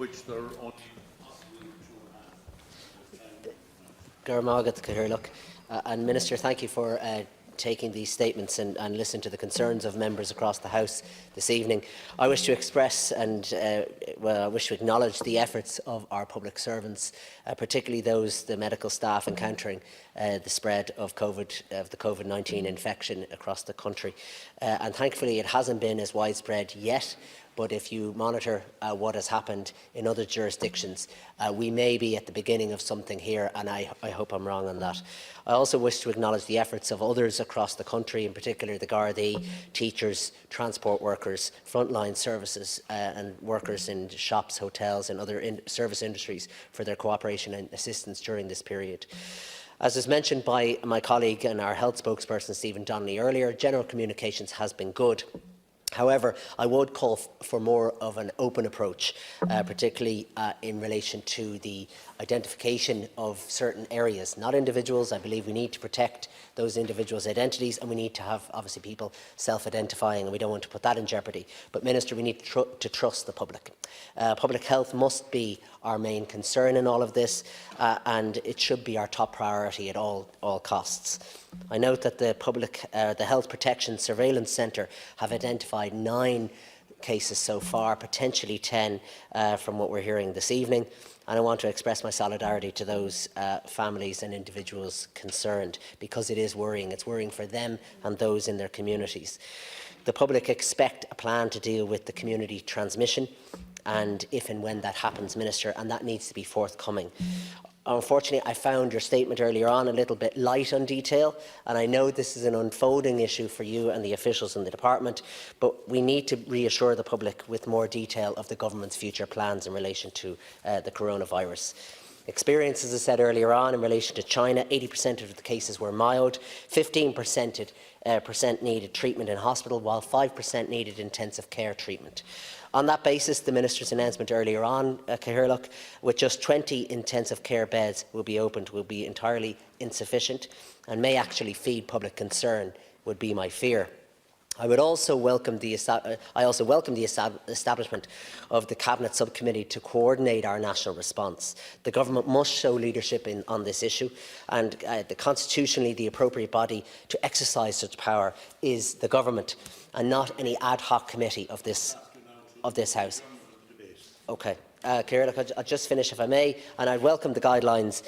which they're only Cormac, and Minister, thank you for taking these statements and listen to the concerns of members across the House this evening. I wish to express and I wish to acknowledge the efforts of our public servants, particularly the medical staff encountering the spread of the COVID-19 infection across the country. And thankfully it hasn't been as widespread yet. But if you monitor what has happened in other jurisdictions, we may be at the beginning of something here, and I hope I'm wrong on that. I also wish to acknowledge the efforts of others across the country, in particular the Gardaí, teachers, transport workers, frontline services and workers in shops, hotels and other service industries for their cooperation and assistance during this period. As is mentioned by my colleague and our health spokesperson Stephen Donnelly earlier, general communications has been good. However, I would call for more of an open approach, particularly in relation to the identification of certain areas, not individuals. I believe we need to protect those individuals' identities, and we need to have, obviously, people self-identifying, and we don't want to put that in jeopardy. But, Minister, we need to trust the public. Public health must be our main concern in all of this, and it should be our top priority at all costs. I note that the Health Protection Surveillance Centre have identified 9 cases so far, potentially 10 from what we're hearing this evening. And I want to express my solidarity to those families and individuals concerned, because it is worrying. It's worrying for them and those in their communities. The public expect a plan to deal with the community transmission, and if and when that happens, Minister, and that needs to be forthcoming. Unfortunately, I found your statement earlier on a little bit light on detail, and I know this is an unfolding issue for you and the officials in the department, but we need to reassure the public with more detail of the government's future plans in relation to the coronavirus. Experience, as I said earlier on, in relation to China, 80% of the cases were mild, 15% needed treatment in hospital, while 5% needed intensive care treatment. On that basis, the Minister's announcement earlier on, Cathaoirleach, with just 20 intensive care beds will be opened, will be entirely insufficient and may actually feed public concern, would be my fear. I also welcome the establishment of the Cabinet Subcommittee to coordinate our national response. The Government must show leadership on this issue, and constitutionally the appropriate body to exercise such power is the Government, and not any ad hoc committee of this House. Okay. I'll just finish, if I may, and I welcome the guidelines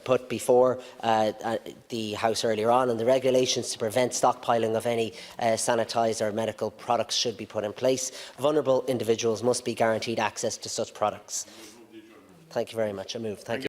put before the House earlier on, and the regulations to prevent stockpiling of any sanitised or medical products should be put in place. Vulnerable individuals must be guaranteed access to such products. Thank you very much. I move. Thank you.